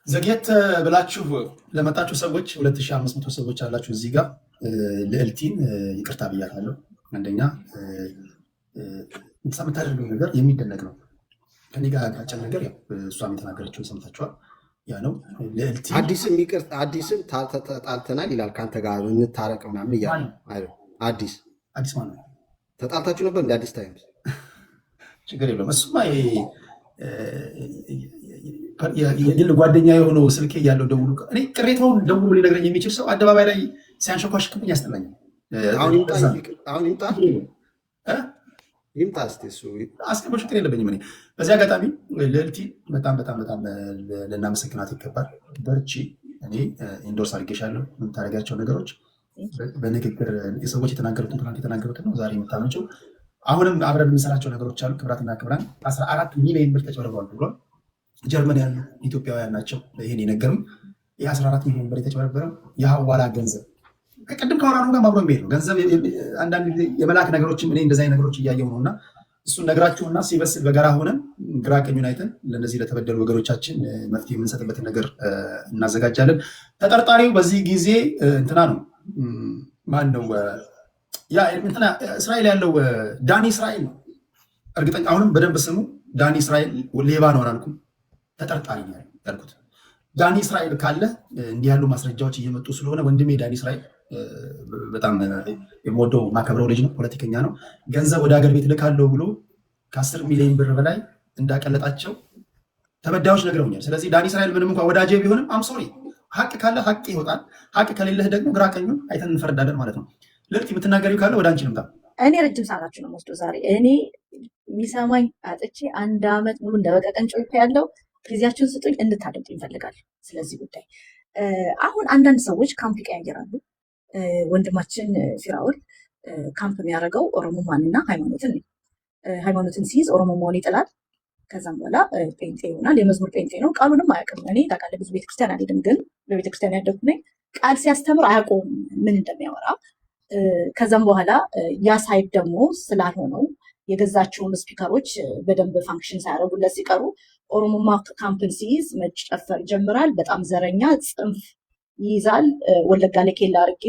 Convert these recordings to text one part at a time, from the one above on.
ዘግየት ብላችሁ ለመጣችሁ ሰዎች 2500 ሰዎች አላችሁ እዚህ ጋር ልዕልቲን ይቅርታ ብያታለሁ። አንደኛ የምታደርገው ነገር የሚደነቅ ነው። ከኔ ጋር ያጋጨን ነገር ያው እሷም የተናገረችውን ሰምታችኋል። ያ ነው ልዕልቲ። አዲስም ተጣልተናል ይላል ከአንተ ጋር እንታረቅ ምናምን እያለ አዲስ ማለት ነው። ተጣልታችሁ ነበር እንደ አዲስ ታይምስ? ችግር የለውም። እሱማ የግል ጓደኛ የሆነው ስልኬ እያለው ደውሉ እኔ ቅሬታውን ደውሎ ሊነግረኝ የሚችል ሰው አደባባይ ላይ ሲያንሸኳሽክብኝ ያስጠላኛል። አሁን ይምጣ እስኪ እሱ አስቀምጦ ችግር የለብኝም። እኔ በዚህ አጋጣሚ ልዕልቲ በጣም በጣም በጣም ልናመሰግናት ይገባል። በርቺ። እኔ ኢንዶርስ አድርጌሻለሁ። የምታደርጋቸው ነገሮች በንግግር የሰዎች የተናገሩትን ትናንት የተናገሩትን ነው ዛሬ የምታመጪው። አሁንም አብረን የምንሰራቸው ነገሮች አሉ። ክብራትና ክብራን 14 ሚሊዮን ብር ተጭበርበዋል ብሏል። ጀርመን ያሉ ኢትዮጵያውያን ናቸው ይህን የነገሩኝ። የ14 ሚሊዮን ብር የተጭበረበረው የሐዋላ ገንዘብ ከቅድም ከወራኑ ጋር ማብሮ የሚሄድ ነው። ገንዘብ አንዳንድ ጊዜ የመላክ ነገሮችም እኔ እንደዚህ አይነት ነገሮች እያየሁ ነው እና እሱን ነግራችሁና ሲበስል በጋራ ሆነን ግራ ቀኙን አይተን ለእነዚህ ለተበደሉ ወገኖቻችን መፍትሄ የምንሰጥበትን ነገር እናዘጋጃለን። ተጠርጣሪው በዚህ ጊዜ እንትና ነው። ማን ነው? እስራኤል ያለው ዳኒ እስራኤል ነው። እርግጠኛ አሁንም በደንብ ስሙ። ዳኒ እስራኤል ሌባ ነው አላልኩም፣ ተጠርጣሪ ነው ያልኩት። ዳኒ እስራኤል ካለ እንዲህ ያሉ ማስረጃዎች እየመጡ ስለሆነ ወንድሜ ዳኒ እስራኤል በጣም የምወደው ማከብረው ልጅ ነው፣ ፖለቲከኛ ነው። ገንዘብ ወደ ሀገር ቤት ልካለው ብሎ ከ10 ሚሊዮን ብር በላይ እንዳቀለጣቸው ተበዳዮች ነግረውኛል። ስለዚህ ዳኒ እስራኤል ምንም እንኳን ወዳጄ ቢሆንም አምሶሪ ሀቅ ካለ ሀቅ ይወጣል፣ ሀቅ ከሌለህ ደግሞ ግራ ቀኙን አይተን እንፈረዳለን ማለት ነው። ልዕልት የምትናገሪው ካለ ወደ አንቺ ልምጣ። እኔ ረጅም ሰዓታችሁ ነው የምወስደው ዛሬ። እኔ የሚሰማኝ አጥቼ 1 ዓመት ሙሉ እንደበቀቀን ጮይቶ ያለው ጊዜያችሁን ስጡኝ፣ እንድታደምጡ ይፈልጋል። ስለዚህ ጉዳይ አሁን አንዳንድ ሰዎች ካምፕ ይቀያየራሉ። ወንድማችን ፊራኦል ካምፕ የሚያደርገው ኦሮሞማንና ሃይማኖትን ነው። ሃይማኖትን ሲይዝ ኦሮሞማን ይጥላል። ከዛም በኋላ ጴንጤ ይሆናል። የመዝሙር ጴንጤ ነው። ቃሉንም አያውቅም። እኔ ታውቃለህ ብዙ ቤተክርስቲያን አልሄድም፣ ግን በቤተክርስቲያን ያደግኩ ነኝ። ቃል ሲያስተምር አያውቀውም ምን እንደሚያወራ። ከዛም በኋላ ያ ሳይድ ደግሞ ስላልሆነው የገዛቸውን ስፒከሮች በደንብ ፋንክሽን ሳያደርጉለት ሲቀሩ ኦሮሞማ ካምፕን ሲይዝ መጨፈር ይጀምራል። በጣም ዘረኛ ጽንፍ ይይዛል። ወለጋ ላይ ኬላ አድርጌ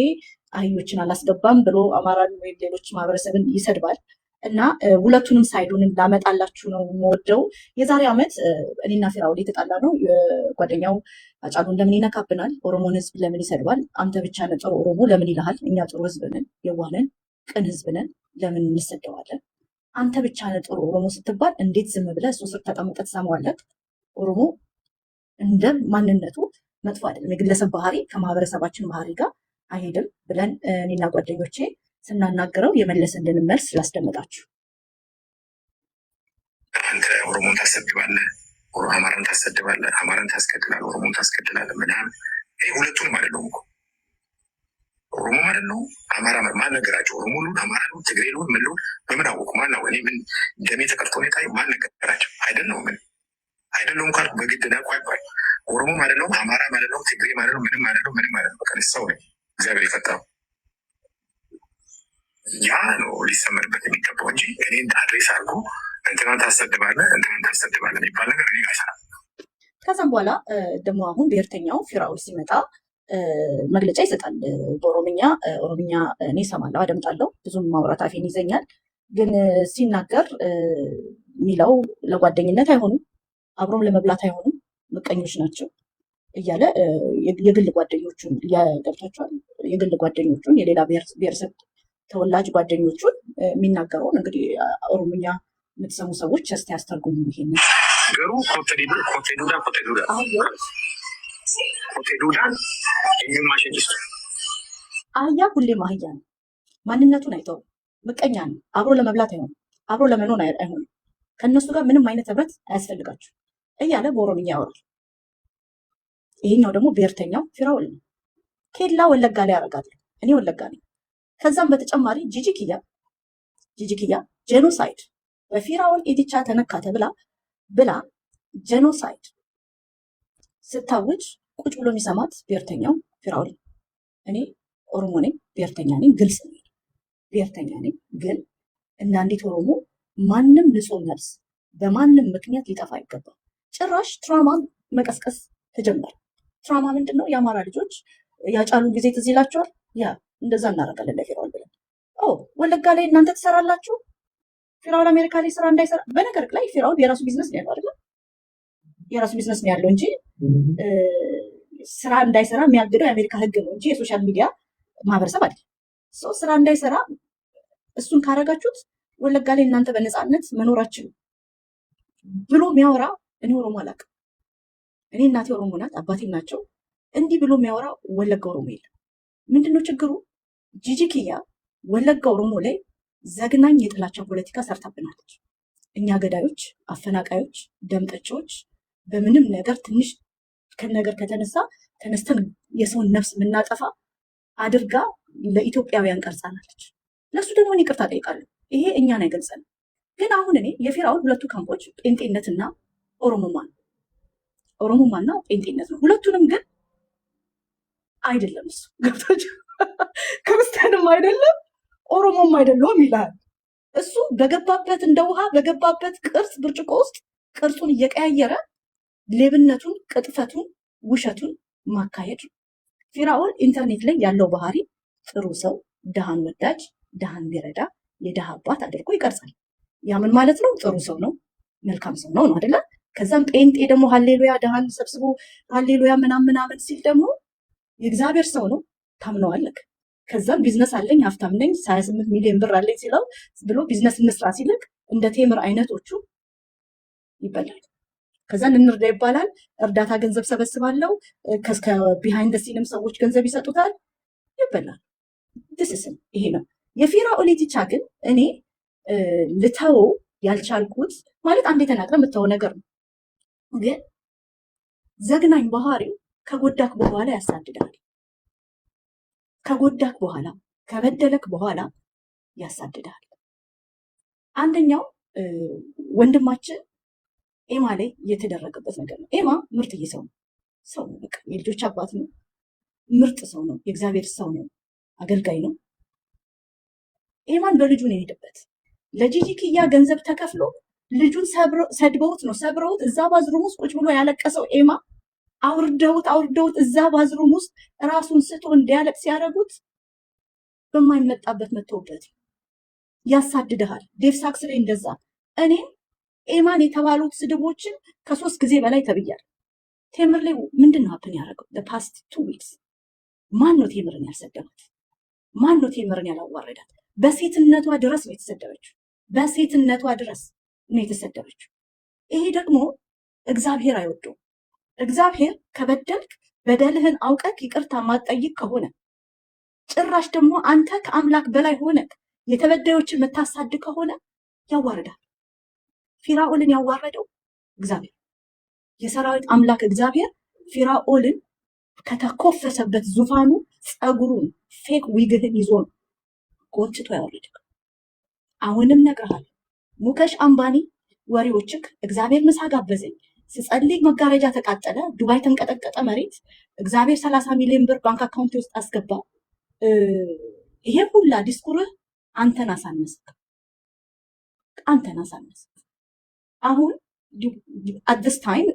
አህዮችን አላስገባም ብሎ አማራን ወይም ሌሎች ማህበረሰብን ይሰድባል። እና ሁለቱንም ሳይዱንም ላመጣላችሁ ነው የምወደው። የዛሬ ዓመት እኔና ፊራኦል የተጣላ ነው። ጓደኛው አጫሉን ለምን ይነካብናል? ኦሮሞን ህዝብ ለምን ይሰድባል? አንተ ብቻ ነህ ጥሩ ኦሮሞ ለምን ይልሃል? እኛ ጥሩ ህዝብ ነን፣ የዋህነን፣ ቅን ህዝብ ነን፣ ለምን እንሰደዋለን? አንተ ብቻ ነህ ጥሩ ኦሮሞ ስትባል እንዴት ዝም ብለህ እሱ ስር ተቀምጠህ ትሰማዋለህ? ኦሮሞ እንደ ማንነቱ መጥፎ አይደለም። የግለሰብ ባህሪ ከማህበረሰባችን ባህሪ ጋር አይሄድም ብለን እኔና ጓደኞቼ ስናናገረው የመለሰልን መልስ ስላስደመጣችሁ። አንተ ኦሮሞን ታሰድባለህ፣ አማራን ታሰድባለህ፣ አማራን ታስገድላለህ፣ ኦሮሞን ታስገድላለህ ምናምን። ይሄ ሁለቱንም አይደለሁም እኮ ኦሮሞ ማለት ነው። አማራ ማን ነገራቸው? ኦሮሞ ሉን፣ አማራ ሉን፣ ትግሬ ሉን፣ ምን ሉን በምን አወቁ? ማን ነው? እኔ ምን ደሜ ተቀርቶ ሁኔታ ማን ነገራቸው? አይደለሁም ምን አይደለሁም ካልኩ በግድ ነቁ አይባል። ኦሮሞ ማለት ነው፣ አማራ ማለት ነው፣ ትግሬ ማለት ነው፣ ምንም ማለት ነው፣ ምንም ማለት ነው። በቃ ሰው ነኝ፣ እግዚአብሔር የፈጠረው ያ ነው ሊሰመርበት የሚገባው እንጂ እኔ አድሬስ አድርጎ እንትናን ታሰድባለህ እንትናን ታሰድባለህ የሚባል ነገር እኔ አይሰራም። ከዛም በኋላ ደግሞ አሁን ብሔርተኛው ፊራኦል ሲመጣ መግለጫ ይሰጣል በኦሮምኛ። ኦሮምኛ እኔ እሰማለሁ አደምጣለሁ፣ ብዙም ማውራት አፌን ይዘኛል። ግን ሲናገር የሚለው ለጓደኝነት አይሆኑም፣ አብሮም ለመብላት አይሆኑም፣ ምቀኞች ናቸው እያለ የግል ጓደኞቹን ገብቷቸዋል። የግል ጓደኞቹን የሌላ ብሔረሰብ ተወላጅ ጓደኞቹን የሚናገረውን እንግዲህ ኦሮምኛ የምትሰሙ ሰዎች እስቲ ያስተርጉሙ። ይሄንን ገሩ ኮቴዱዳ አህያ ሁሌም አህያ ነው። ማንነቱን አይተው ምቀኛ ነው። አብሮ ለመብላት አይሆንም፣ አብሮ ለመኖር አይሆንም። ከእነሱ ጋር ምንም አይነት ህብረት አያስፈልጋችሁ እያለ በኦሮምኛ ያወራል። ይሄኛው ደግሞ ብሔርተኛው ፊራኦል ነው። ኬላ ወለጋ ላይ ያደርጋል። እኔ ወለጋ ነኝ። ከዛም በተጨማሪ ጂጂኪያ ጄኖሳይድ በፊራኦል ኢዲቻ ተነካ ብላ ጄኖሳይድ ስታውጅ ቁጭ ብሎ የሚሰማት ብሔርተኛው ፊራኦል። እኔ ኦሮሞ ነኝ፣ ብሔርተኛ ነኝ፣ ግልጽ ነኝ፣ ብሔርተኛ ነኝ። ግን እና እንዴት ኦሮሞ ማንም ንጹህ ነፍስ በማንም ምክንያት ሊጠፋ አይገባም። ጭራሽ ትራማ መቀስቀስ ተጀመረ። ትራማ ምንድን ነው? የአማራ ልጆች ያጫሉ ጊዜ ትዝ ይላቸዋል። ያ እንደዛ እናደርጋለን ለፊራኦል ብለን ወለጋ ላይ እናንተ ትሰራላችሁ፣ ፊራኦል አሜሪካ ላይ ስራ እንዳይሰራ። በነገር ላይ ፊራኦል የራሱ ቢዝነስ ነው ያለው አይደል? የራሱ ቢዝነስ ነው ያለው እንጂ ስራ እንዳይሰራ የሚያግደው የአሜሪካ ህግ ነው እንጂ የሶሻል ሚዲያ ማህበረሰብ አይደል። ስራ እንዳይሰራ እሱን ካረጋችሁት ወለጋ ላይ እናንተ በነፃነት መኖራችን ብሎ የሚያወራ እኔ ኦሮሞ አላውቅም። እኔ እናቴ ኦሮሞ ናት፣ አባቴ ናቸው። እንዲህ ብሎ የሚያወራ ወለጋ ኦሮሞ የለም። ምንድነው ችግሩ? ጂጂ ኪያ ወለጋ ኦሮሞ ላይ ዘግናኝ የጥላቻ ፖለቲካ ሰርታብናለች። እኛ ገዳዮች፣ አፈናቃዮች፣ ደምጠጮች በምንም ነገር ትንሽ ከነገር ከተነሳ ተነስተን የሰውን ነፍስ የምናጠፋ አድርጋ ለኢትዮጵያውያን ቀርጻናለች። ለሱ ደግሞ ይቅርታ ጠይቃለሁ። ይሄ እኛን አይገልጸንም። ግን አሁን እኔ የፊራኦል ሁለቱ ካምፖች ጴንጤነትና ኦሮሞማና ጴንጤነት ነው። ሁለቱንም ግን አይደለም እሱ ገብቶች ክርስቲያንም አይደለም ኦሮሞም አይደለም ይላል። እሱ በገባበት እንደ ውሃ በገባበት ቅርጽ ብርጭቆ ውስጥ ቅርጹን እየቀያየረ ሌብነቱን፣ ቅጥፈቱን፣ ውሸቱን ማካሄድ ነው። ፊራኦል ኢንተርኔት ላይ ያለው ባህሪ ጥሩ ሰው፣ ድሃን ወዳጅ፣ ድሃን ቢረዳ የድሃ አባት አድርጎ ይቀርጻል። ያ ምን ማለት ነው? ጥሩ ሰው ነው፣ መልካም ሰው ነው አይደለ? ከዛም ጴንጤ ደግሞ ሃሌሉያ ድሃን ሰብስቦ ሃሌሉያ ምናምን ሲል ደግሞ የእግዚአብሔር ሰው ነው፣ ታምነዋለህ። ከዛም ቢዝነስ አለኝ ሀብታም ነኝ 28 ሚሊዮን ብር አለኝ ሲለው ብሎ ቢዝነስ እንስራ ሲልክ እንደ ቴምር አይነቶቹ ይበላል። ከዛን እንርዳ ይባላል። እርዳታ ገንዘብ ሰበስባለው። ከቢሃይንድ ሲንም ሰዎች ገንዘብ ይሰጡታል፣ ይበላል። ትስስም ይሄ ነው። የፊራኦል ኢቲቻ ግን እኔ ልተው ያልቻልኩት ማለት አንዴ ተናግረ የምትተው ነገር ነው። ግን ዘግናኝ ባህሪው ከጎዳክ በኋላ ያሳድዳል። ከጎዳክ በኋላ ከበደለክ በኋላ ያሳድዳል። አንደኛው ወንድማችን ኤማ ላይ የተደረገበት ነገር ነው። ኤማ ምርጥዬ ሰው ነው። በቃ የልጆች አባት ነው። ምርጥ ሰው ነው። የእግዚአብሔር ሰው ነው። አገልጋይ ነው። ኤማን በልጁ ነው የሄደበት። ለጂጂ ኪያ ገንዘብ ተከፍሎ ልጁን ሰድበውት ነው ሰብረውት እዛ ባዝሩም ውስጥ ቁጭ ብሎ ያለቀሰው ኤማ አውርደውት እዛ ባዝሩም ውስጥ ራሱን ስቶ እንዲያለቅ ሲያደርጉት በማይመጣበት መተውበት ያሳድድሃል። ዴቭ ሳክስ ላይ እንደዛ እኔም ኤማን የተባሉት ስድቦችን ከ3 ጊዜ በላይ ተብያል። ቴምር ላይ ምንድን ነው ሀፕን ያደረገው? ፓስት 2 ዊክስ ማን ነው ቴምርን ያልሰደባት? ማን ነው ቴምርን ያላዋረዳት? በሴትነቷ ድረስ ነው የተሰደበችው። በሴትነቷ ድረስ ነው የተሰደበችው። ይሄ ደግሞ እግዚአብሔር አይወደውም። እግዚአብሔር ከበደልክ በደልህን አውቀክ ይቅርታ ማጠይቅ ከሆነ ጭራሽ ደግሞ አንተ ከአምላክ በላይ ሆነክ የተበዳዮችን የምታሳድ ከሆነ ያዋርዳል። ፊራኦልን ያዋረደው እግዚአብሔር፣ የሰራዊት አምላክ እግዚአብሔር ፊራኦልን ከተኮፈሰበት ዙፋኑ ፀጉሩን ፌክ ዊግህን ይዞ ነው ጎትቶ ያወረደው። አሁንም ነግርሃለሁ ሙከሽ አምባኒ ወሬዎችክ እግዚአብሔር ምሳ ጋበዘኝ፣ ስጸልይ መጋረጃ ተቃጠለ፣ ዱባይ ተንቀጠቀጠ፣ መሬት እግዚአብሔር 30 ሚሊዮን ብር ባንክ አካውንት ውስጥ አስገባ፣ ይሄ ሁላ ዲስኩርህ አንተን አሳነስክ። አሁን አዲስ ታይም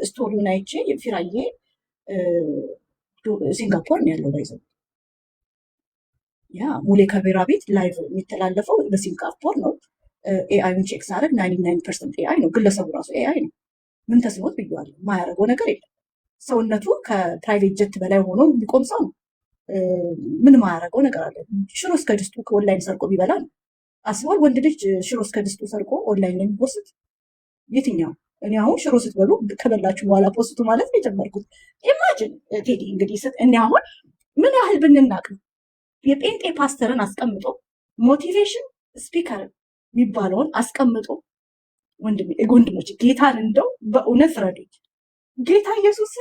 ስቶሪውን አይቼ ፊራዬ ሲንጋፖር ነው ያለው። ባይዘው ያ ሙሌ ካሜራ ቤት ላይቭ የሚተላለፈው በሲንጋፖር ነው። ኤአይን ቼክ ሳደርግ 99% ኤአይ ነው። ግለሰቡ ራሱ ኤአይ ነው። ምን ተስኖት ብየዋለሁ። ማያደርገው ነገር የለም። ሰውነቱ ከፕራይቬት ጀት በላይ ሆኖ የሚቆም ሰው ነው። ምን ማያደርገው ነገር አለ? ሽሮ እስከ ድስቱ ከኦንላይን ሰርቆ ቢበላ ነው። አስቧል። ወንድ ልጅ ሽሮ እስከ ድስቱ ሰርቆ ኦንላይን ነው የሚፖስት የትኛው? እኔ አሁን ሽሮ ስትበሉ ከበላችሁ በኋላ ፖስቱ ማለት ነው የጀመርኩት። ኢማጅን ቴዲ እንግዲህ እኔ አሁን ምን ያህል ብንናቅ ነው የጴንጤ ፓስተርን አስቀምጦ ሞቲቬሽን ስፒከርን የሚባለውን አስቀምጦ ወንድሞች ጌታን እንደው በእውነት ፍረዱኝ። ጌታ ኢየሱስ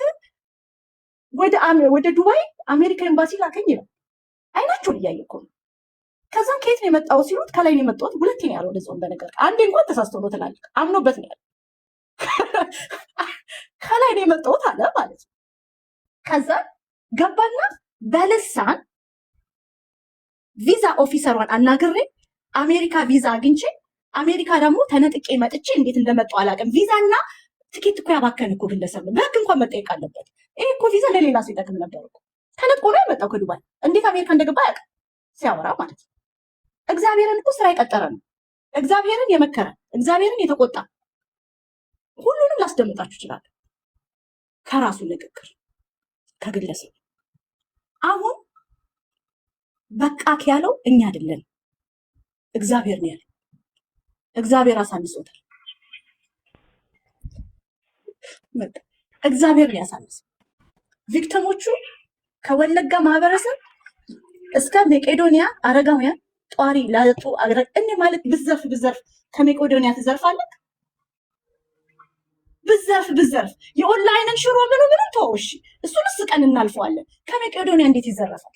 ወደ ዱባይ አሜሪካ ኤምባሲ ላከኝ ነው። አይናቸውን እያየ እኮ ነው። ከዛ ከየት ነው የመጣው ሲሉት ከላይ ነው የመጣሁት። ሁለቴ ነው ያለው ወደዛው። በነገር አንዴ እንኳን ተሳስቶ ነው ትላልቅ አምኖበት ነው ያለው። ከላይ ነው የመጣሁት አለ ማለት ነው። ከዛ ገባና በልሳን ቪዛ ኦፊሰሯን አናግሬ አሜሪካ ቪዛ አግኝቼ አሜሪካ ደግሞ ተነጥቄ መጥቼ እንዴት እንደመጣሁ አላውቅም። ቪዛና ትኬት እኮ ያባከን እኮ ግለሰብ ነው። በህግ እንኳን መጠየቅ አለበት። ይሄ እኮ ቪዛ ለሌላ ሰው ይጠቅም ነበር እኮ። ተነጥቆ ነው የመጣው ከዱባይ። እንዴት አሜሪካ እንደገባ ያውቃል ሲያወራ ማለት ነው። እግዚአብሔርን እኮ ስራ የቀጠረ ነው። እግዚአብሔርን የመከረ እግዚአብሔርን የተቆጣ ሁሉንም ላስደምጣችሁ ይችላል ከራሱ ንግግር ከግለሰብ። አሁን በቃ ያለው እኛ አይደለን እግዚአብሔር ነው ያለው። እግዚአብሔር አሳንሶታል። እግዚአብሔር ነው ያሳንሰው። ቪክቲሞቹ ከወለጋ ማህበረሰብ እስከ መቄዶንያ አረጋውያን ጧሪ ላጡ እኔ ማለት ብዘርፍ ከመቄዶንያ ትዘርፋለህ። ብዘርፍ የኦንላይንን ሽሮ ምኑ ተወው። እሺ እሱን ስቀን እናልፈዋለን። ከመቄዶንያ እንዴት ይዘረፋል?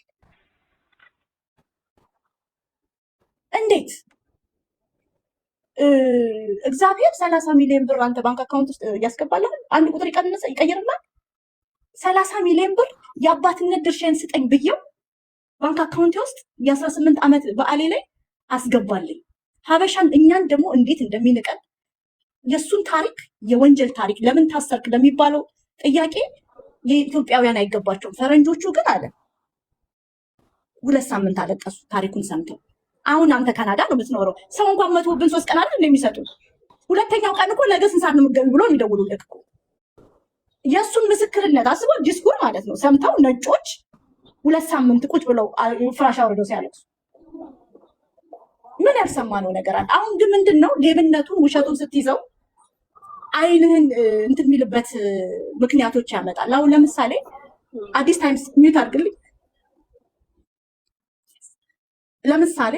እንዴት እግዚአብሔር 30 ሚሊዮን ብር አንተ ባንክ አካውንት ውስጥ ያስገባልህ። አንድ ቁጥር ይቀይርላል። 30 ሚሊዮን ብር የአባትነት ድርሻዬን ስጠኝ ብዬው ባንክ አካውንቴ ውስጥ የ18 ዓመት በዓሌ ላይ አስገባልኝ። ሀበሻን እኛን ደግሞ እንዴት እንደሚንቀን የእሱን ታሪክ የወንጀል ታሪክ ለምን ታሰርክ ለሚባለው ጥያቄ የኢትዮጵያውያን አይገባቸውም። ፈረንጆቹ ግን አለ 2 ሳምንት አለቀሱ ታሪኩን ሰምተው። አሁን አንተ ካናዳ ነው የምትኖረው። ሰው እንኳን 100 ብር 3 ቀን አይደል እንደሚሰጡ። ሁለተኛው ቀን እኮ ነገ ስንት ሰዓት ነው የምትገቢ ብሎ የሚደውሉልህ እኮ። የእሱን ምስክርነት አስበው፣ ዲስኩር ማለት ነው ሰምተው ነጮች 2 ሳምንት ቁጭ ብለው ፍራሽ አውርደው ሲያለቅሱ ምን ያልሰማነው ነገር አለ? አሁን ግን ምንድነው ሌብነቱን ውሸቱን ስትይዘው አይንህን እንትን የሚልበት ምክንያቶች ያመጣል። አሁን ለምሳሌ አዲስ ታይምስ ሚዩት አድርግልኝ። ለምሳሌ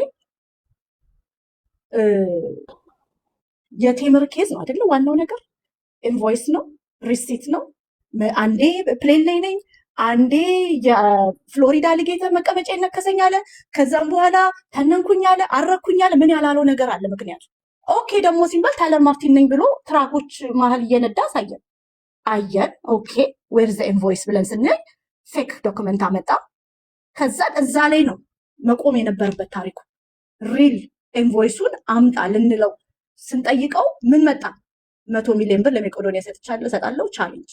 የቴምር ኬዝ ነው አይደለ? ዋናው ነገር ኢንቮይስ ነው፣ ሪሲት ነው። አንዴ ፕሌን ላይ ነኝ፣ አንዴ የፍሎሪዳ አሊጌተር መቀመጫ ይነከሰኝ አለ። ከዛም በኋላ ተነንኩኝ አለ፣ አረኩኝ አለ። ምን ያላለው ነገር አለ? ምክንያቱ ኦኬ ደግሞ ሲባል ታይለር ማርቲን ነኝ ብሎ ትራኮች መሀል እየነዳ አየን። ኦኬ ዌር ዘ ኢንቮይስ ብለን ስናይ ፌክ ዶክመንት አመጣ። ከዛ እዛ ላይ ነው መቆም የነበረበት ታሪኩ። ሪል ኢንቮይሱን አምጣ ልንለው ስንጠይቀው ምን መጣ? 100 ሚሊዮን ብር ለመቄዶንያ እሰጣለሁ ቻሌንጅ።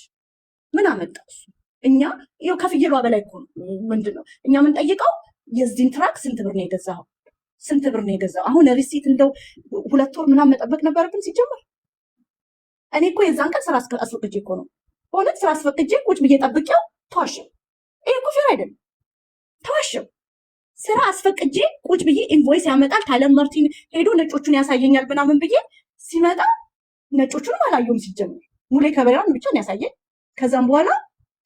ምን አመጣ እሱ? እኛ ይኸው ከፍየሏ በላይ እኮ ነው። ምንድነው እኛ የምንጠይቀው? የዚህን ትራክ ስንት ብር ነው የገዛው? ስንት ብር ነው የገዛው? አሁን ሪሲት እንደው 2 ወር ምናምን መጠበቅ ነበረብን ሲጀመር። እኔ እኮ የዛን ቀን ስራ አስፈቅጄ እኮ ነው በእውነት ስራ አስፈቅጄ ቁጭ ብዬ ጠብቄው ተዋሸው። ይሄ እኮ ፌር አይደለም። ተዋሸው። ስራ አስፈቅጄ ቁጭ ብዬ ኢንቮይስ ያመጣል። ታይለር ማርቲን ሄዶ ነጮቹን ያሳየኛል ምናምን ብዬ ሲመጣ ነጮቹንም አላየሁም ሲጀምር። ሙሌ ከበራን ብቻ ነው ያሳየኝ። ከዛም በኋላ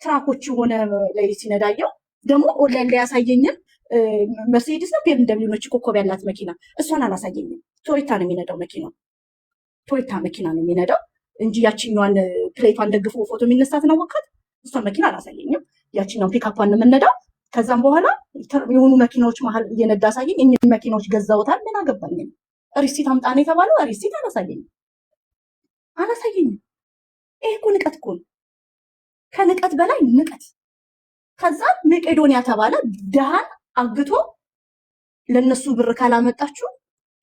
ትራኮች ሆነ ላይ ሲነዳየው ደግሞ ኦንላይን ላይ ያሳየኝም መርሴዲስ ነው BMW ነች ኮከብ ያላት መኪና፣ እሷን አላሳየኝም። ቶዮታ ነው የሚነዳው መኪናው፣ ቶዮታ መኪና ነው የሚነዳው እንጂ ያቺኛዋን ፕሌቷን ደግፎ ፎቶ የሚነሳት ነው ወካት። እሷን መኪና አላሳየኝም። ያቺኛውን ፒካፓን ነው የምነዳው። ከዛም በኋላ የሆኑ መኪናዎች መሀል እየነዳ አሳየኝ። እኚህ መኪናዎች ገዛውታል። ምን አገባኝ? ሪሲት አምጣ ነው የተባለው። ሪሲት አላሳየኝም። ይሄ እኮ ንቀት እኮ ነው። ከንቀት በላይ ንቀት። ከዛ መቄዶንያ ተባለ። ድሃን አግቶ ለነሱ ብር ካላመጣችሁ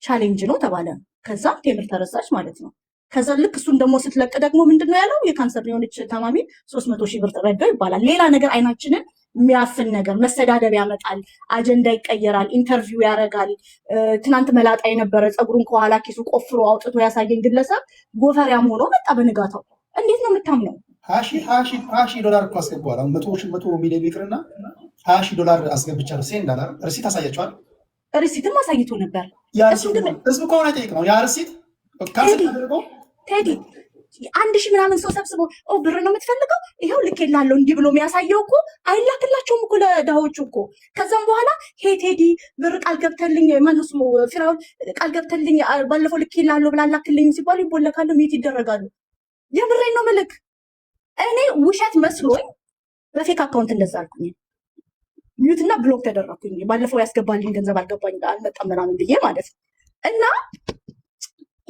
ቻሌንጅ ነው ተባለ። ከዛ ቴምር ተረሳች ማለት ነው። ከዛ ልክ እሱን ደግሞ ስትለቅ ደግሞ ምንድነው ያለው? የካንሰር የሆነች ታማሚ 300,000 ብር ተረዳው ይባላል። ሌላ ነገር አይናችንን የሚያፍን ነገር መሰዳደብ ያመጣል። አጀንዳ ይቀየራል። ኢንተርቪው ያደርጋል። ትናንት መላጣ የነበረ ፀጉሩን ከኋላ ኪሱ ቆፍሮ አውጥቶ ያሳየን ግለሰብ ጎፈሪያም ሆኖ መጣ በንጋታው። እንዴት ነው የምታምነው? $20,000 እኮ አስገባዋል። አሁን 100 ሚሊዮን ይቅርና $20,000 አስገብቻለሁ። ሴንድ አላለም። ሪሲት አሳያቸዋል። ሪሲትም አሳይቶ ነበር። ህዝብ ከሆነ ጠይቅ ነው ያ ሪሲት ቴዲ 1,000 ምናምን ሰው ሰብስቦ ብር ነው የምትፈልገው ይኸው ልኬልሃለሁ እንዲህ ብሎ የሚያሳየው እኮ አይላክላቸውም እኮ ለድሃዎቹ እኮ። ከዛም በኋላ ሄ ቴዲ ብር ቃል ገብተልኝ ማነው ስሙ ፊራውን ቃል ገብተልኝ ባለፈው ልኬልሃለሁ ብላ ላክልኝ ሲባሉ ይቦለካሉ፣ ሚት ይደረጋሉ። የምሬን ነው ምልክ። እኔ ውሸት መስሎኝ በፌክ አካውንት እንደዛ አልኩኝ። ሚዩት እና ብሎክ ተደረኩኝ። ባለፈው ያስገባልኝ ገንዘብ አልመጣም ምናምን ብዬ ማለት ነው። እና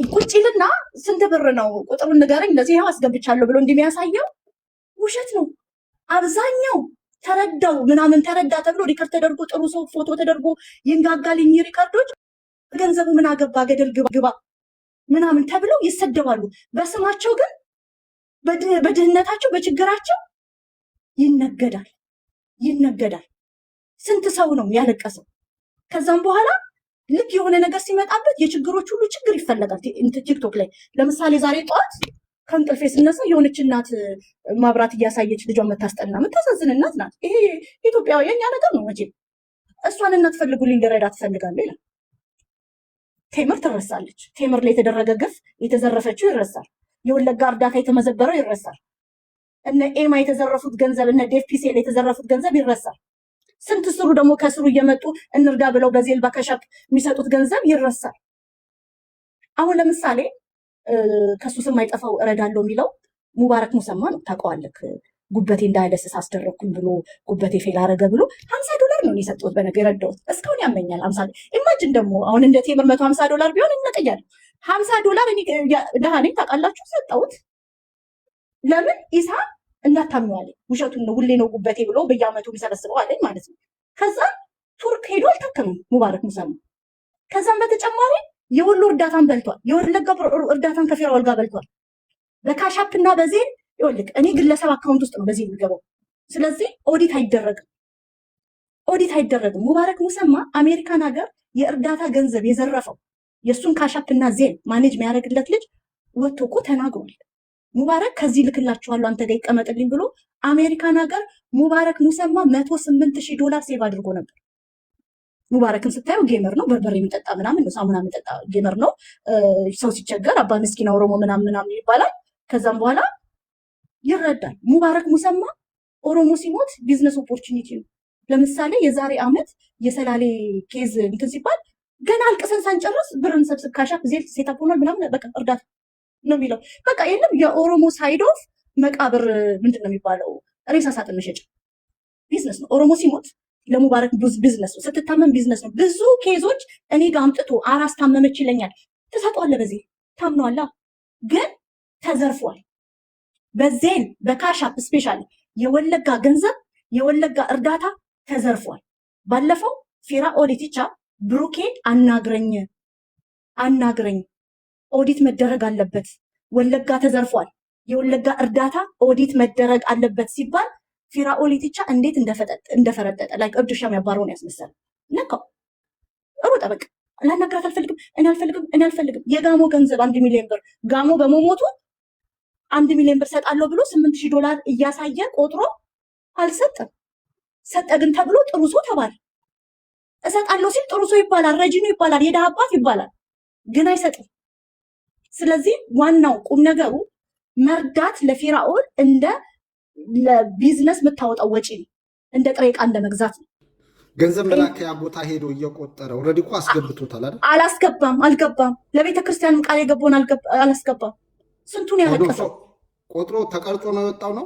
ቁጭ ይልና ስንት ብር ነው ቁጥሩን ንገረኝ፣ እንደዚህ ያው አስገብቻለሁ ብሎ እንደሚያሳየው ውሸት ነው። አብዛኛው ተረዳው ምናምን ተረዳ ተብሎ ሪከርድ ተደርጎ ጥሩ ሰው ፎቶ ተደርጎ ይንጋጋልኝ ሪከርዶች ገንዘቡ ምን አገባ ገደል ግባ ምናምን ተብለው ይሰደባሉ። በስማቸው ግን በድህነታቸው በችግራቸው ይነገዳል። ስንት ሰው ነው ያለቀሰው? ከዛም በኋላ ልክ የሆነ ነገር ሲመጣበት የችግሮች ሁሉ ችግር ይፈለጋል። ቲክቶክ ላይ ለምሳሌ ዛሬ ጠዋት ከእንቅልፌ ስነሳ የሆነች እናት ማብራት እያሳየች ልጇን የምታስጠና የምታሳዝን እናት ናት። ይሄ ኢትዮጵያ የኛ ነገር ነው መቼም። እሷን እናት ፈልጉልኝ ልረዳ ትፈልጋለሁ ይላል። ቴምር ትረሳለች። ቴምር ላይ የተደረገ ግፍ የተዘረፈችው ይረሳል። የወለጋ እርዳታ የተመዘበረው ይረሳል። እነ ኤማ የተዘረፉት ገንዘብ፣ እነ ዴፍፒሴል የተዘረፉት ገንዘብ ይረሳል። ስንት ስሩ ደግሞ ከስሩ እየመጡ እንርዳ ብለው በዜል በከሸፕ የሚሰጡት ገንዘብ ይረሳል። አሁን ለምሳሌ ከሱ ስም አይጠፋው እረዳለሁ የሚለው ሙባረክ ሙሰማ ነው። ታውቀዋለህ? ጉበቴ እንዳይለስስ አስደረግኩኝ ብሎ ጉበቴ ፌል አረገ ብሎ $50 ነው የሰጠሁት። በነገር የረዳሁት እስካሁን ያመኛል። 50 ኢማጅን ደግሞ አሁን እንደ ቴምር $150 ቢሆን እንቀያለሁ። $50 እኔ ደሃ ነኝ ታውቃላችሁ፣ ሰጠሁት። ለምን ኢሳ እንዳታምነዋለኝ፣ ውሸቱን ነው ሁሌ ነው ጉበቴ ብሎ በየአመቱ ቢሰበስበው አለኝ ማለት ነው። ከዛ ቱርክ ሄዶ አልታከምም ሙባረክ ሙሰማ። ከዛም በተጨማሪ የወሎ እርዳታን በልቷል። የወለጋ እርዳታን ከፌራውል ጋር በልቷል። በካሻፕ እና በዜል ይወልቅ እኔ ግለሰብ አካውንት ውስጥ ነው በዚህ የሚገባው። ስለዚህ ኦዲት አይደረግም። ሙባረክ ሙሰማ አሜሪካን ሀገር የእርዳታ ገንዘብ የዘረፈው የእሱን ካሻፕ እና ዜል ማኔጅ የሚያደርግለት ልጅ ወጥቶ እኮ ተናግሯል። ሙባረክ ከዚህ ልክላችኋለሁ አንተ ጋር ይቀመጥልኝ ብሎ አሜሪካን ሀገር ሙባረክ ሙሰማ $108,000 ሴቭ አድርጎ ነበር። ሙባረክን ስታየው ጌመር ነው፣ በርበሬ የሚጠጣ ምናምን ነው፣ ሳሙና የሚጠጣ ጌመር ነው። ሰው ሲቸገር አባ ምስኪና ኦሮሞ ምናምን ይባላል። ከዛም በኋላ ይረዳል። ሙባረክ ሙሰማ ኦሮሞ ሲሞት ቢዝነስ ኦፖርቹኒቲ ነው። ለምሳሌ የዛሬ ዓመት የሰላሌ ኬዝ እንትን ሲባል ገና አልቅሰን ሳንጨርስ ብርን ሰብስብ ካሻፕ ዜል ሴታፕ ሆኗል ምናምን በቃ እርዳታ ነው የሚለው። በቃ የለም የኦሮሞ ሳይድ ኦፍ መቃብር ምንድን ነው የሚባለው? ሬሳ ሳጥን መሸጫ ቢዝነስ ነው። ኦሮሞ ሲሞት ለሙባረክ ቢዝነስ ነው። ስትታመም ቢዝነስ ነው። ብዙ ኬዞች እኔ ጋር አምጥቶ አራስ ታመመች ይለኛል። ትሰጠዋለህ፣ በዚህ ታምነዋላ። ግን ተዘርፏል። በዜል በካሻፕ ስፔሻል የወለጋ ገንዘብ የወለጋ እርዳታ ተዘርፏል። ባለፈው ፊራ ኦዲቲቻ ብሩኬ አናግረኝ ኦዲት መደረግ አለበት፣ ወለጋ ተዘርፏል፣ የወለጋ እርዳታ ኦዲት መደረግ አለበት ሲባል ፊራ ኦዲቲቻ እንዴት እንደፈረጠጠ ላይ እብድ ሻም ያባረውን ያስመሰል ነካው። ሩጠ በቃ ላናግራት እኔ አልፈልግም። የጋሞ ገንዘብ 1 ሚሊዮን ብር ጋሞ በመሞቱ 1 ሚሊዮን ብር ሰጣለሁ ብሎ $8,000 እያሳየ ቆጥሮ አልሰጠም። ሰጠ ግን ተብሎ ጥሩ ሰው ተባለ። እሰጣለሁ ሲል ጥሩ ሰው ይባላል፣ ረጂኖ ይባላል፣ የደሃ አባት ይባላል፣ ግን አይሰጥም። ስለዚህ ዋናው ቁም ነገሩ መርዳት ለፊራኦል እንደ ለቢዝነስ የምታወጣው ወጪ ነው፣ እንደ ጥሬ ዕቃ እንደ መግዛት ነው። ገንዘብ መላከያ ቦታ ሄዶ እየቆጠረ ኦልሬዲ እኮ አስገብቶታል አይደል? አልገባም። ለቤተ ክርስቲያንም ቃል የገባውን አላስገባም። ስንቱን ያለቀሰው ቆጥሮ ተቀርጾ ነው የወጣው ነው።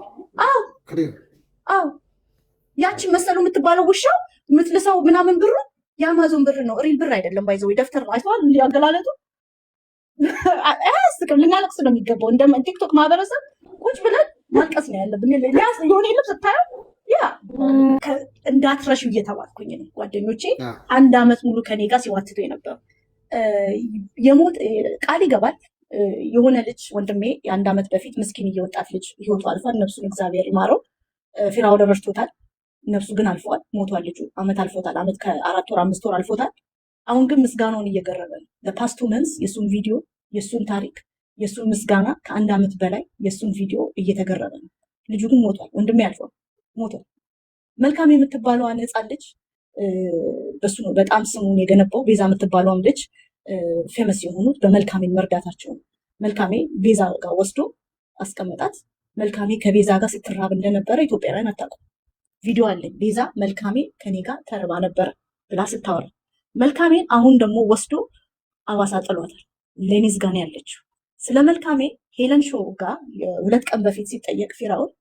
አዎ ያቺ መሰሉ የምትባለው ውሻው የምትልሰው ምናምን ብሩ የአማዞን ብር ነው፣ ሪል ብር አይደለም። ባይዘው ደፍተር ነው። አይተዋል ያገላለጡ። አያስቅም። ልናለቅስ ነው የሚገባው። እንደ ቲክቶክ ማህበረሰብ ቁጭ ብለን ማልቀስ ነው ያለብን። የሆነ የለም ስታየው ያ እንዳትረሺው እየተባልኩኝ ነው። ጓደኞቼ 1 ዓመት ሙሉ ከኔ ጋር ሲዋትቱ የነበሩ የሞት ቃል ይገባል። የሆነ ልጅ ወንድሜ የ1 ዓመት በፊት ምስኪን እየወጣት ልጅ ህይወቱ አልፏል። ነፍሱን እግዚአብሔር ይማረው። ፊራኦል ረድቶታል። ነፍሱ ግን አልፏል፣ ሞቷል። ልጁ ዓመት አልፎታል። ዓመት ከ4 ወር 5 ወር አልፎታል። አሁን ግን ምስጋናውን እየገረበ ነው። በፓስቱ መንስ የሱን ቪዲዮ የሱን ታሪክ የሱን ምስጋና ከ1 ዓመት በላይ የሱን ቪዲዮ እየተገረበ ነው። ልጁ ግን ሞቷል። ወንድሜ አልፏል፣ ሞቷል። መልካም የምትባለዋን ህፃን ልጅ በሱ ነው በጣም ስሙን የገነባው። ቤዛ የምትባለውን ልጅ ፌመስ የሆኑት በመልካሜ መርዳታቸው። መልካሜ ቤዛ ጋር ወስዶ አስቀመጣት። መልካሜ ከቤዛ ጋር ስትራብ እንደነበረ ኢትዮጵያውያን አታውቁም። ቪዲዮ አለኝ። ቤዛ መልካሜ ከኔ ጋር ተርባ ነበረ ብላ ስታወራ መልካሜን አሁን ደግሞ ወስዶ አዋሳ ጥሏታል። ሌኒዝ ጋር ነው ያለችው። ስለ መልካሜ ሄለን ሾው ጋር 2 ቀን በፊት ሲጠየቅ ፊራኦል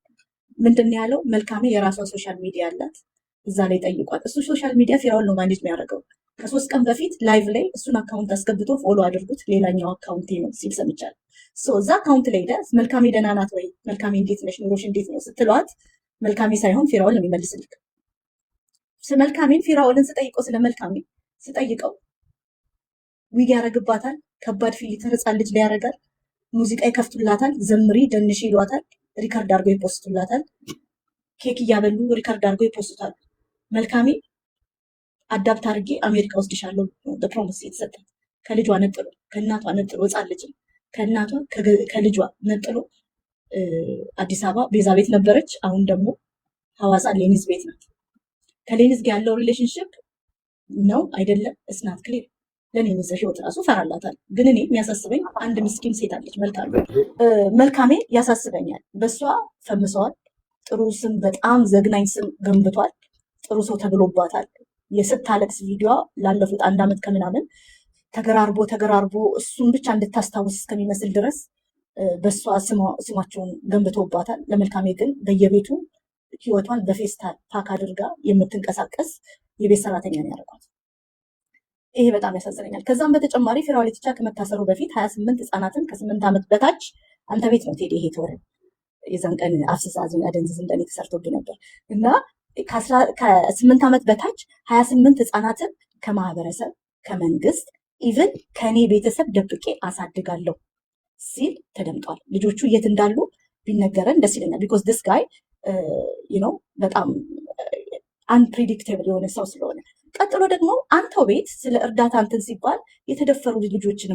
ምንድን ያለው? መልካሜ የራሷ ሶሻል ሚዲያ አላት፣ እዛ ላይ ጠይቋል። እሱ ሶሻል ሚዲያ ፊራኦል ነው ማኔጅ የሚያደርገው። ከ3 ቀን በፊት ላይቭ ላይ እሱን አካውንት አስገብቶ ፎሎ አድርጉት ሌላኛው አካውንቴ ነው ሲል ሰምቻለሁ። እዛ አካውንት ላይ ሄደ መልካሜ ደህና ናት ወይ፣ መልካሜ እንዴት ነሽ፣ ኑሮሽ እንዴት ነው ስትለዋት መልካሜ ሳይሆን ፊራኦል ነው የሚመልስልክ። መልካሜን ፊራኦልን ስጠይቀው ስለ መልካሜ ስጠይቀው ዊግ ያደርግባታል፣ ከባድ ፊልተር ህፃን ልጅ ላይ ያደርጋል። ሙዚቃ ይከፍቱላታል፣ ዘምሪ ደንሽ ይሏታል፣ ሪከርድ አድርገው ይፖስቱላታል። ኬክ እያበሉ ሪከርድ አድርገው ይፖስታሉ። መልካሜ አዳፕት አድርጌ አሜሪካ ወስድሻለሁ ፕሮሚስ የተሰጣት ከልጇ ነጥሎ ከእናቷ ነጥሎ ሕፃን ልጅ ከእናቷ ከልጇ ነጥሎ አዲስ አበባ ቤዛ ቤት ነበረች። አሁን ደግሞ ሐዋሳ ሌኒዝ ቤት ናት። ከሌኒዝ ጋር ያለው ሪሌሽንሽፕ ነው አይደለም እስናት ክሊር ለኔ የሚዘ ህይወት ራሱ ፈራላታል። ግን እኔ የሚያሳስበኝ አንድ ምስኪን ሴት አለች መልካሜ ያሳስበኛል። በእሷ ፈምሰዋል። ጥሩ ስም በጣም ዘግናኝ ስም ገንብቷል። ጥሩ ሰው ተብሎባታል። የስታለቅስ ቪዲዮ ላለፉት 1 ዓመት ከምናምን ተገራርቦ እሱን ብቻ እንድታስታውስ እስከሚመስል ድረስ በእሷ ስማቸውን ገንብቶባታል። ለመልካሜ ግን በየቤቱ ህይወቷን በፌስታል ፓክ አድርጋ የምትንቀሳቀስ የቤት ሰራተኛ ነው ያደረጓት። ይሄ በጣም ያሳዝነኛል። ከዛም በተጨማሪ ፊራኦል ኢቲቻ ከመታሰሩ በፊት 28 ህፃናትን ከ8 ዓመት በታች አንተ ቤት ነው ቴዲ ይሄ ተወረ የዛን ቀን አፍስሳ አዝን ያደንዝዝ እንደኔ ተሰርቶብኝ ነበር እና ከ8 ዓመት በታች 28 ህፃናትን ከማህበረሰብ ከመንግስት ኢቭን ከኔ ቤተሰብ ደብቄ አሳድጋለሁ ሲል ተደምጧል። ልጆቹ የት እንዳሉ ቢነገረን ደስ ይለኛል። ቢኮዝ ዲስ ጋይ በጣም አንፕሪዲክቴብል የሆነ ሰው ስለሆነ። ቀጥሎ ደግሞ አንተው ቤት ስለ እርዳታ እንትን ሲባል የተደፈሩ ልጆችን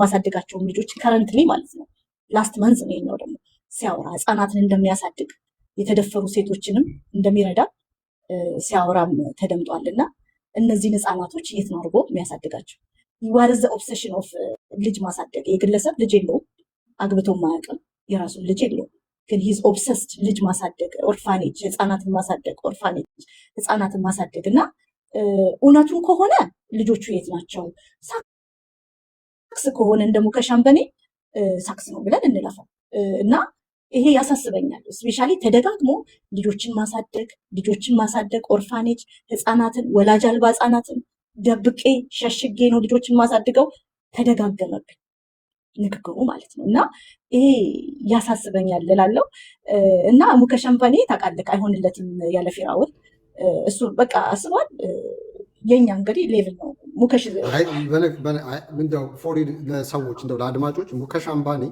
ማሳድጋቸውን ልጆች ከረንትሊ ማለት ነው ላስት መንዝ ነው የኛው ደግሞ ሲያወራ ህፃናትን እንደሚያሳድግ የተደፈሩ ሴቶችንም እንደሚረዳ ሲያወራም ተደምጧል። እና እነዚህን ህፃናቶች የት ነው አድርጎ የሚያሳድጋቸው? ዋርዘ ኦብሴሽን ኦፍ ልጅ ማሳደግ። የግለሰብ ልጅ የለውም፣ አግብቶ ማያውቅም፣ የራሱን ልጅ የለውም። ግን ሂዝ ኦብሰስድ ልጅ ማሳደግ፣ ኦርፋኔጅ ህፃናትን ማሳደግ፣ ኦርፋኔጅ ህፃናትን ማሳደግ እና እውነቱን ከሆነ ልጆቹ የት ናቸው? ሳክስ ከሆነ እንደሞ ከሻምበኔ ሳክስ ነው ብለን እንለፋው እና ይሄ ያሳስበኛል። ስፔሻሊ ተደጋግሞ ልጆችን ማሳደግ ኦርፋኔጅ ህፃናትን ወላጅ አልባ ህፃናትን ደብቄ ሸሽጌ ነው ልጆችን ማሳድገው ተደጋገመብኝ ንግግሩ ማለት ነው። እና ይሄ ያሳስበኛል እላለሁ። እና ሙከሻምፓኔ ታውቃለህ አይሆንለትም ያለ ፊራኦል እሱ በቃ አስቧል። የኛ እንግዲህ ሌቭል ነው ሙከሽ እንደው ለሰዎች እንደው ለአድማጮች ሙከሽ አምባኒ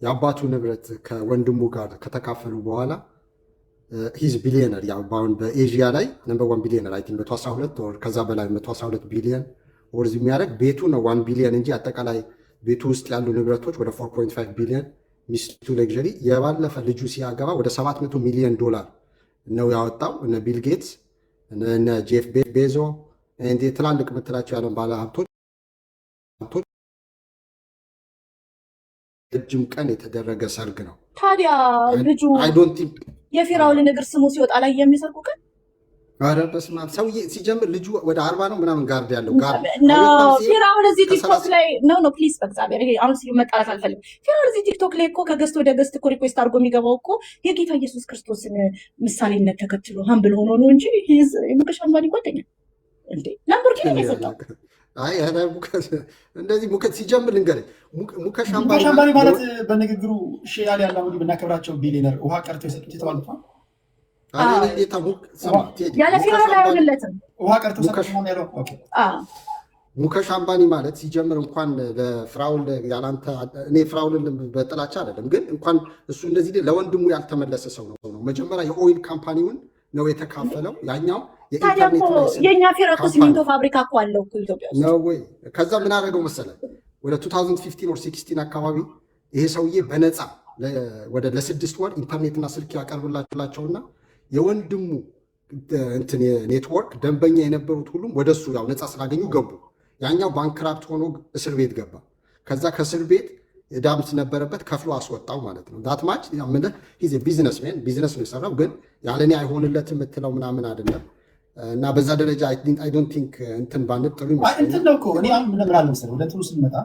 የአባቱ ንብረት ከወንድሙ ጋር ከተካፈሉ በኋላ ሂዝ ቢሊዮነር። ያው በአሁን በኤዥያ ላይ ነምበር 1 ቢሊዮነር አይ ቲንክ 112 ወር ከዛ በላይ 112 ቢሊዮን ወርዝ የሚያደርግ ቤቱ ነው 1 ቢሊዮን እንጂ አጠቃላይ ቤቱ ውስጥ ያሉ ንብረቶች ወደ 4.5 ቢሊዮን። ሚስቱ ሌግዠሪ የባለፈ ልጁ ሲያገባ ወደ 700 ሚሊዮን ዶላር ነው ያወጣው። እነ ቢል ጌትስ እነ ጄፍ ቤዞ ትላልቅ የምትላቸው ያለን ባለ ሀብቶች ረጅም ቀን የተደረገ ሰርግ ነው። ታዲያ ልጁ የፊራኦልን እግር ስሙ ሲወጣ ላይ የሚሰርቁ ቀን በስመ አብ ሰውዬ ሲጀምር ልጁ ወደ 40 ነው ምናምን ጋርድ ያለው ፊራኦል እዚህ ቲክቶክ ላይ ነው ፕሊዝ በእግዚአብሔር ይሄ አሁን ሲሉ መጣላት አልፈልግም። ፊራኦል እዚህ ቲክቶክ ላይ እኮ ከገስት ወደ ገስት እኮ ሪኩዌስት አድርጎ የሚገባው እኮ የጌታ ኢየሱስ ክርስቶስን ምሳሌነት ተከትሎ ሀምብል ሆኖ ነው እንጂ ሙከሽ አምባኒ ጓደኛ እንዴ ላምቦርጊኒ ነው የሰጠው። እንደዚህ ሙከት ሲጀምር ልንገርህ ሙከሽ አምባኒ ማለት በንግግሩ ሼያል ያለ እንግዲህ ብናከብራቸው ቢሊዮነር ውሃ ቀርተው የሰጡት የተባሉት ነው። ያለ ፊራኦል አይሆንለትም። ውሃ ቀርተው ሰጡት ነው ያለው። ኦኬ ሙከሽ አምባኒ ማለት ሲጀምር እንኳን ለፍራኦል ያላንተ እኔ ፍራኦልን በጥላቻ አይደለም፣ ግን እንኳን እሱ እንደዚህ ለወንድሙ ያልተመለሰ ሰው ነው። መጀመሪያ የኦይል ካምፓኒውን ነው የተካፈለው። ያኛው የኛ ፊራኦል ሲሚንቶ ፋብሪካ እኮ አለው እኮ ኢትዮጵያ ውስጥ ነው ወይ? ከዛ ምን አደረገው መሰለህ ወደ 2015 or 16 አካባቢ ይሄ ሰውዬ በነፃ ወደ ለ6 ወር ኢንተርኔትና ስልክ ያቀርብላቸውና የወንድሙ እንትን ኔትወርክ ደንበኛ የነበሩት ሁሉም ወደሱ ያው ነፃ ስላገኙ ገቡ። ያኛው ባንክራፕት ሆኖ እስር ቤት ገባ። ከዛ ከእስር ቤት ዳምት ነበረበት ከፍሎ አስወጣው ማለት ነው። ዳትማች ቢዝነስሜን ቢዝነስ ነው የሰራው፣ ግን ያለኔ አይሆንለትም የምትለው ምናምን አይደለም። እና በዛ ደረጃ አይ ዶንት ቲንክ እንትን ባንድ ጥሩ ይመስላል። እንትን ነው እኮ እኔ አሁን ምን አለ መሰለህ ወደ እንትኑ ስንመጣ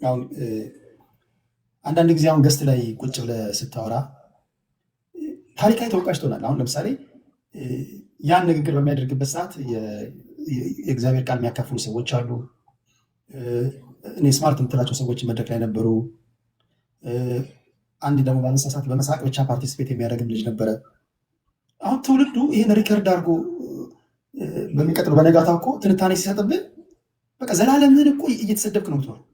አሁን አንዳንድ ጊዜ አሁን ገስት ላይ ቁጭ ብለህ ስታወራ ታሪካዊ ተወቃሽ ትሆናለህ። አሁን ለምሳሌ ያን ንግግር በሚያደርግበት ሰዓት የእግዚአብሔር ቃል የሚያካፍሉ ሰዎች አሉ። እኔ ስማርት የምትላቸው ሰዎች መድረክ ላይ ነበሩ። አንድ ደግሞ ባነሳ ሰዓት በመሳቅ ብቻ ፓርቲስፔት የሚያደርግም ልጅ ነበረ። አሁን ትውልዱ ይህን ሪከርድ አድርጎ በሚቀጥለው በነጋታው እኮ ትንታኔ ሲሰጥብህ በቃ ዘላለምን እኮ እየተሰደብክ ነው የምትኖረው።